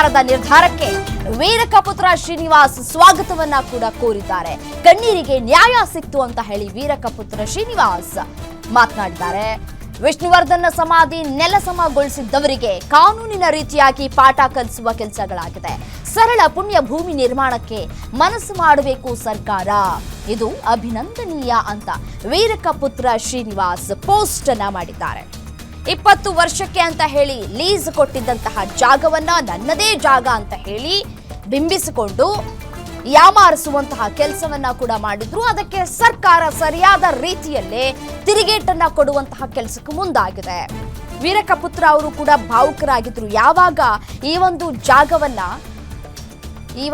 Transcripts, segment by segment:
ಸರ್ಕಾರದ ನಿರ್ಧಾರಕ್ಕೆ ವೀರಕಪುತ್ರ ಶ್ರೀನಿವಾಸ್ ಸ್ವಾಗತವನ್ನ ಕೂಡ ಕೋರಿದ್ದಾರೆ. ಕಣ್ಣೀರಿಗೆ ನ್ಯಾಯ ಸಿಕ್ತು ಅಂತ ಹೇಳಿ ವೀರಕಪುತ್ರ ಶ್ರೀನಿವಾಸ್ ಮಾತನಾಡಿದ್ದಾರೆ. ವಿಷ್ಣುವರ್ಧನ್ ಸಮಾಧಿ ನೆಲಸಮಗೊಳಿಸಿದ್ದವರಿಗೆ ಕಾನೂನಿನ ರೀತಿಯಾಗಿ ಪಾಠ ಕಲಿಸುವ ಕೆಲಸಗಳಾಗಿದೆ. ಸರಳ ಪುಣ್ಯ ಭೂಮಿ ನಿರ್ಮಾಣಕ್ಕೆ ಮನಸ್ಸು ಮಾಡಬೇಕು ಸರ್ಕಾರ, ಇದು ಅಭಿನಂದನೀಯ ಅಂತ ವೀರಕಪುತ್ರ ಶ್ರೀನಿವಾಸ್ ಪೋಸ್ಟ್ ಅನ್ನ ಮಾಡಿದ್ದಾರೆ. 20 ವರ್ಷಕ್ಕೆ ಅಂತ ಹೇಳಿ ಲೀಸ್ ಕೊಟ್ಟಿದ್ದಂತಹ ಜಾಗವನ್ನ ನನ್ನದೇ ಜಾಗ ಅಂತ ಹೇಳಿ ಬಿಂಬಿಸಿಕೊಂಡು ಯಾಮಾರಿಸುವಂತಹ ಕೆಲಸವನ್ನ ಕೂಡ ಮಾಡಿದ್ರು. ಅದಕ್ಕೆ ಸರ್ಕಾರ ಸರಿಯಾದ ರೀತಿಯಲ್ಲೇ ತಿರುಗೇಟನ್ನ ಕೊಡುವಂತಹ ಕೆಲಸಕ್ಕೆ ಮುಂದಾಗಿದೆ. ವೀರಕಪುತ್ರ ಅವರು ಕೂಡ ಭಾವುಕರಾಗಿದ್ರು. ಯಾವಾಗ ಈ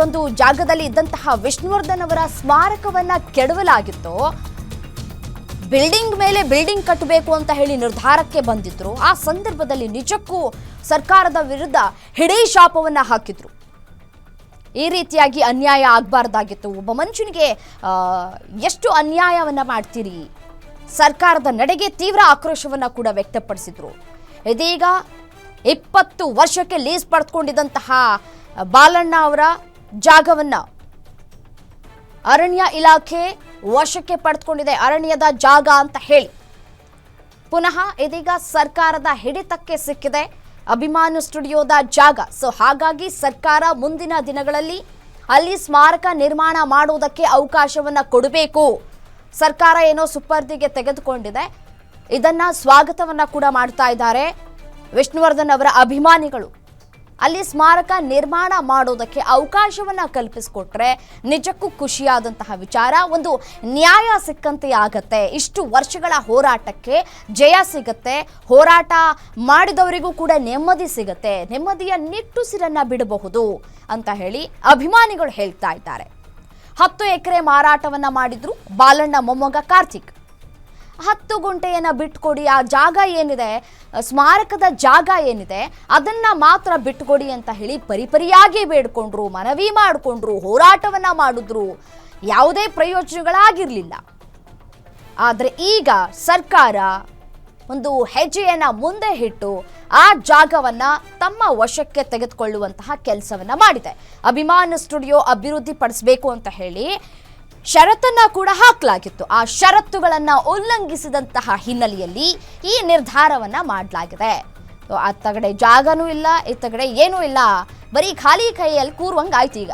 ಒಂದು ಜಾಗದಲ್ಲಿ ಇದ್ದಂತಹ ವಿಷ್ಣುವರ್ಧನ್ ಅವರ ಸ್ಮಾರಕವನ್ನ ಕೆಡವಲಾಗಿತ್ತು, ಬಿಲ್ಡಿಂಗ್ ಮೇಲೆ ಬಿಲ್ಡಿಂಗ್ ಕಟ್ಟಬೇಕು ಅಂತ ಹೇಳಿ ನಿರ್ಧಾರಕ್ಕೆ ಬಂದಿದ್ರು. ಆ ಸಂದರ್ಭದಲ್ಲಿ ನಿಜಕ್ಕೂ ಸರ್ಕಾರದ ವಿರುದ್ಧ ಹಿಡೀಶಾಪವನ್ನ ಹಾಕಿದ್ರು. ಈ ರೀತಿಯಾಗಿ ಅನ್ಯಾಯ ಆಗಬಾರ್ದಾಗಿತ್ತು. ಒಬ್ಬ ಮನುಷ್ಯನಿಗೆ ಎಷ್ಟು ಅನ್ಯಾಯವನ್ನ ಮಾಡ್ತೀರಿ, ಸರ್ಕಾರದ ನಡೆಗೆ ತೀವ್ರ ಆಕ್ರೋಶವನ್ನ ಕೂಡ ವ್ಯಕ್ತಪಡಿಸಿದ್ರು. ಇದೀಗ 20 ವರ್ಷಕ್ಕೆ ಲೀಸ್ ಪಡೆದುಕೊಂಡಿದ್ದಂತಹ ಬಾಲಣ್ಣ ಅವರ ಜಾಗವನ್ನ ಅರಣ್ಯ ಇಲಾಖೆ ವಶಕ್ಕೆ ಪಡೆದುಕೊಂಡಿದೆ. ಅರಣ್ಯದ ಜಾಗ ಅಂತ ಹೇಳಿ ಪುನಃ ಇದೀಗ ಸರ್ಕಾರದ ಹಿಡಿತಕ್ಕೆ ಸಿಕ್ಕಿದೆ ಅಭಿಮಾನ ಸ್ಟುಡಿಯೋದ ಜಾಗ. ಸೊ ಹಾಗಾಗಿ ಸರ್ಕಾರ ಮುಂದಿನ ದಿನಗಳಲ್ಲಿ ಅಲ್ಲಿ ಸ್ಮಾರಕ ನಿರ್ಮಾಣ ಮಾಡುವುದಕ್ಕೆ ಅವಕಾಶವನ್ನ ಕೊಡಬೇಕು. ಸರ್ಕಾರ ಏನೋ ಸುಪರ್ದಿಗೆ ತೆಗೆದುಕೊಂಡಿದೆ, ಇದನ್ನ ಸ್ವಾಗತವನ್ನ ಕೂಡ ಮಾಡ್ತಾ ಇದ್ದಾರೆ ವಿಷ್ಣುವರ್ಧನ್ ಅವರ ಅಭಿಮಾನಿಗಳು. ಅಲ್ಲಿ ಸ್ಮಾರಕ ನಿರ್ಮಾಣ ಮಾಡೋದಕ್ಕೆ ಅವಕಾಶವನ್ನ ಕಲ್ಪಿಸಿಕೊಟ್ರೆ ನಿಜಕ್ಕೂ ಖುಷಿಯಾದಂತಹ ವಿಚಾರ. ಒಂದು ನ್ಯಾಯ ಸಿಕ್ಕಂತೆ ಆಗತ್ತೆ. ಇಷ್ಟು ವರ್ಷಗಳ ಹೋರಾಟಕ್ಕೆ ಜಯ ಸಿಗತ್ತೆ. ಹೋರಾಟ ಮಾಡಿದವರಿಗೂ ಕೂಡ ನೆಮ್ಮದಿ ಸಿಗತ್ತೆ. ನೆಮ್ಮದಿಯ ನಿಟ್ಟುಸಿರನ್ನ ಬಿಡಬಹುದು ಅಂತ ಹೇಳಿ ಅಭಿಮಾನಿಗಳು ಹೇಳ್ತಾ ಇದ್ದಾರೆ. 10 ಎಕರೆ ಮಾರಾಟವನ್ನ ಮಾಡಿದ್ರು ಬಾಲಣ್ಣ ಮೊಮ್ಮಗ ಕಾರ್ತಿಕ್. 10 ಗುಂಟೆಯನ್ನ ಬಿಟ್ಕೊಡಿ, ಆ ಜಾಗ ಏನಿದೆ, ಸ್ಮಾರಕದ ಜಾಗ ಏನಿದೆ ಅದನ್ನ ಮಾತ್ರ ಬಿಟ್ಕೊಡಿ ಅಂತ ಹೇಳಿ ಪರಿಪರಿಯಾಗಿ ಬೇಡ್ಕೊಂಡ್ರು, ಮನವಿ ಮಾಡಿಕೊಂಡ್ರು, ಹೋರಾಟವನ್ನ ಮಾಡಿದ್ರು. ಯಾವುದೇ ಪ್ರಯೋಜನಗಳಾಗಿರ್ಲಿಲ್ಲ. ಆದರೆ ಈಗ ಸರ್ಕಾರ ಒಂದು ಹೆಜ್ಜೆಯನ್ನ ಮುಂದೆ ಇಟ್ಟು ಆ ಜಾಗವನ್ನ ತಮ್ಮ ವಶಕ್ಕೆ ತೆಗೆದುಕೊಳ್ಳುವಂತಹ ಕೆಲಸವನ್ನ ಮಾಡಿದೆ. ಅಭಿಮಾನ ಸ್ಟುಡಿಯೋ ಅಭಿವೃದ್ಧಿ ಪಡಿಸಬೇಕು ಅಂತ ಹೇಳಿ ಷರತ್ತನ್ನ ಕೂಡ ಹಾಕಲಾಗಿತ್ತು. ಆ ಷರತ್ತುಗಳನ್ನ ಉಲ್ಲಂಘಿಸಿದಂತಹ ಹಿನ್ನೆಲೆಯಲ್ಲಿ ಈ ನಿರ್ಧಾರವನ್ನ ಮಾಡಲಾಗಿದೆ. ಅತ್ತಗಡೆ ಜಾಗನೂ ಇಲ್ಲ, ಇತ್ತಗಡೆ ಏನೂ ಇಲ್ಲ, ಬರೀ ಖಾಲಿ ಕೈಯಲ್ಲಿ ಕೂರುವಂಗಾಯ್ತು ಈಗ.